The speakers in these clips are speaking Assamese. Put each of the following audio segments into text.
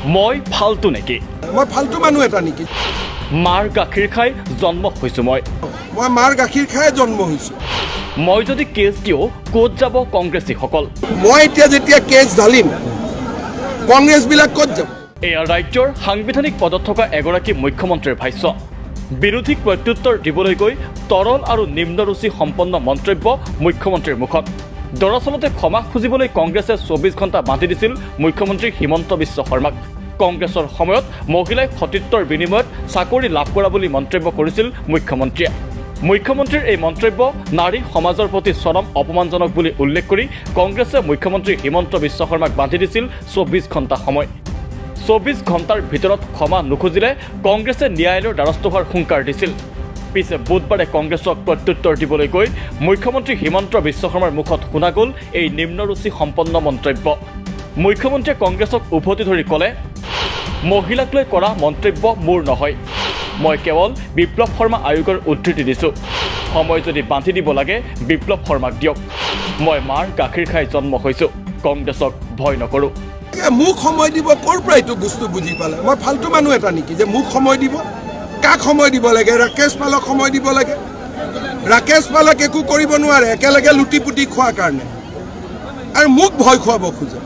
মই ফাল্টু নেকি? মই ফাল্টু মানুহ এটা নেকি? মাৰ গাখীৰ খাই জন্ম হৈছোঁ মই মাৰ গাখীৰ খাই জন্ম হৈছোঁ। মই যদি কেছ দিওঁ ক'ত যাব কংগ্ৰেছীসকল? মই এতিয়া যেতিয়া কেছ ঢালিম কংগ্ৰেছবিলাক ক'ত যাব? এয়া ৰাজ্যৰ সাংবিধানিক পদত থকা এগৰাকী মুখ্যমন্ত্ৰীৰ ভাষ্য। বিৰোধীক প্ৰত্যুত্তৰ দিবলৈ গৈ তৰল আৰু নিম্নৰুচি সম্পন্ন মন্তব্য মুখ্যমন্ত্ৰীৰ মুখত। দৰাচলতে ক্ষমা খুজিবলৈ কংগ্ৰেছে ২৪ ঘণ্টা বান্ধি দিছিল মুখ্যমন্ত্ৰী হিমন্ত বিশ্ব শৰ্মাক। কংগ্ৰেছৰ সময়ত মহিলাই সতীত্বৰ বিনিময়ত চাকৰি লাভ কৰা বুলি মন্তব্য কৰিছিল মুখ্যমন্ত্ৰীয়ে। মুখ্যমন্ত্ৰীৰ এই মন্তব্য নাৰী সমাজৰ প্ৰতি চৰম অপমানজনক বুলি উল্লেখ কৰি কংগ্ৰেছে মুখ্যমন্ত্ৰী হিমন্ত বিশ্ব শৰ্মাক বান্ধি দিছিল ২৪ ঘণ্টা সময়। ২৪ ঘণ্টাৰ ভিতৰত ক্ষমা নুখুজিলে কংগ্ৰেছে ন্যায়ালয়ৰ দ্বাৰস্থ হোৱাৰ হুংকাৰ দিছিল। পিছে বুধবাৰে কংগ্ৰেছক প্ৰত্যুত্তৰ দিবলৈ গৈ মুখ্যমন্ত্ৰী হিমন্ত বিশ্ব শৰ্মাৰ মুখত শুনা গ'ল এই নিম্নৰুচি সম্পন্ন মন্তব্য। মুখ্যমন্ত্ৰীয়ে কংগ্ৰেছক উভতি ধৰি ক'লে, মহিলাক লৈ কৰা মন্তব্য মোৰ নহয়, মই কেৱল বিপ্লৱ শৰ্মা আয়োগৰ উদ্ধৃতি দিছোঁ। সময় যদি বান্ধি দিব লাগে বিপ্লৱ শৰ্মাক দিয়ক। মই মাৰ গাখীৰ খাই জন্ম হৈছোঁ, কংগ্ৰেছক ভয় নকৰোঁ। মোক সময় দিব ক'ৰ পৰা এইটো বস্তু বুজি পালে? মই ফাল্টু মানুহ এটা নেকি যে মোক সময় দিব? কাক সময় দিব লাগে? ৰাকেশ পালক সময় দিব লাগে? ৰাকেশ পালক একো কৰিব নোৱাৰে একেলগে লুটি পুটি খোৱাৰ কাৰণে, আৰু মোক ভয় খুৱাব খোজে।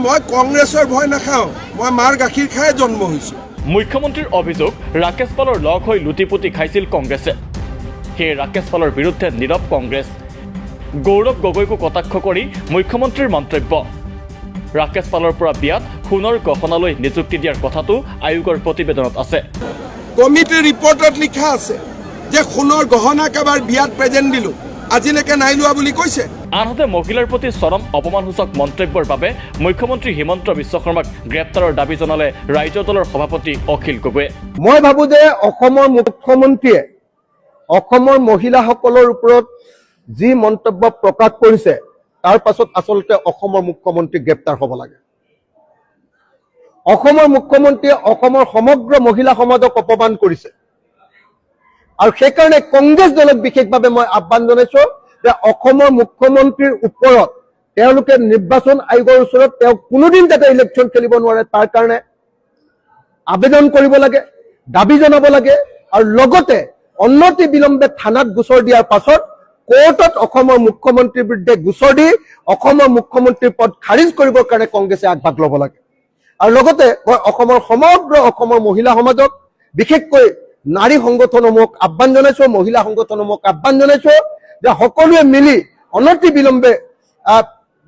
মই কংগ্ৰেছৰ ভয় নাখাওঁ, মই মাৰ গাখীৰ খাই জন্ম হৈছোঁ। মুখ্যমন্ত্ৰীৰ অভিযোগ, ৰাকেশ পালৰ লগ হৈ লুটি পুটি খাইছিল কংগ্ৰেছে। সেই ৰাকেশ পালৰ বিৰুদ্ধে নীৰৱ কংগ্ৰেছ। গৌৰৱ গগৈকো কটাক্ষ কৰি মুখ্যমন্ত্ৰীৰ মন্তব্য। ৰাকেশ পালৰ পৰা বিয়াত সোণৰ গহনালৈ নিযুক্তি দিয়াৰ কথাটো আয়োগৰ প্ৰতিবেদনত আছে। কমিটিৰ ৰিপৰ্টত লিখা আছে যে সোণৰ গহনা কাবাৰ বিয়াত প্ৰেজেণ্ট দিলোঁ, আজিলৈকে নাই লোৱা বুলি কৈছে। আনহাতে মহিলাৰ প্ৰতি চৰম অপমানসূচক মন্তব্যৰ বাবে মুখ্যমন্ত্ৰী হিমন্ত বিশ্ব শৰ্মাক গ্ৰেপ্তাৰৰ দাবী জনালে ৰাইজৰ দলৰ সভাপতি অখিল গগৈয়ে। মই ভাবোঁ যে অসমৰ মুখ্যমন্ত্ৰীয়ে অসমৰ মহিলাসকলৰ ওপৰত যি মন্তব্য প্ৰকাশ কৰিছে তাৰ পাছত আচলতে অসমৰ মুখ্যমন্ত্ৰী গ্ৰেপ্তাৰ হ'ব লাগে। অসমৰ মুখ্যমন্ত্ৰীয়ে অসমৰ সমগ্ৰ মহিলা সমাজক অপমান কৰিছে, আৰু সেইকাৰণে কংগ্ৰেছ দলক বিশেষভাৱে মই আহ্বান জনাইছো যে অসমৰ মুখ্যমন্ত্ৰীৰ ওপৰত তেওঁলোকে নিৰ্বাচন আয়োগৰ ওচৰত তেওঁক কোনোদিন যাতে ইলেকশ্যন খেলিব নোৱাৰে তাৰ কাৰণে আবেদন কৰিব লাগে, দাবী জনাব লাগে, আৰু লগতে অনতি বিলম্বে থানাত গোচৰ দিয়াৰ পাছত কোৰ্টত অসমৰ মুখ্যমন্ত্ৰীৰ বিৰুদ্ধে গোচৰ দি অসমৰ মুখ্যমন্ত্ৰীৰ পদ খাৰিজ কৰিবৰ কাৰণে কংগ্ৰেছে আগভাগ ল'ব লাগে। আৰু লগতে মই অসমৰ সমগ্ৰ অসমৰ মহিলা সমাজক, বিশেষকৈ নাৰী সংগঠনসমূহক আহ্বান জনাইছো, মহিলা সংগঠনসমূহক আহ্বান জনাইছো যে সকলোৱে মিলি অনতি বিলম্বে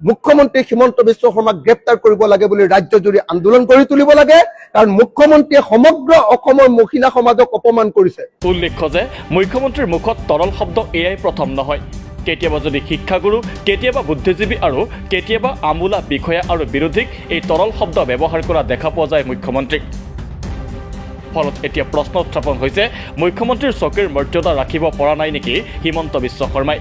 মুখ্যমন্ত্ৰী হিমন্ত বিশ্ব শৰ্মাক গ্ৰেপ্তাৰ কৰিব লাগে বুলি ৰাজ্যজুৰি আন্দোলন কৰি তুলিব লাগে, কাৰণ মুখ্যমন্ত্ৰীয়ে সমগ্ৰ অসমৰ মহিলা সমাজক অপমান কৰিছে। উল্লেখ্য যে মুখ্যমন্ত্ৰীৰ মুখত তৰল শব্দ এয়াই প্ৰথম নহয়। কেতিয়াবা যদি শিক্ষাগুৰু, কেতিয়াবা বুদ্ধিজীৱী আৰু কেতিয়াবা আমোলা বিষয়া আৰু বিৰোধীক এই তৰল শব্দ ব্যৱহাৰ কৰা দেখা পোৱা যায় মুখ্যমন্ত্ৰীক। ফলত এতিয়া প্ৰশ্ন উত্থাপন হৈছে, মুখ্যমন্ত্ৰীৰ চকীৰ মৰ্যাদা ৰাখিব পৰা নাই নেকি হিমন্ত বিশ্ব শৰ্মাই?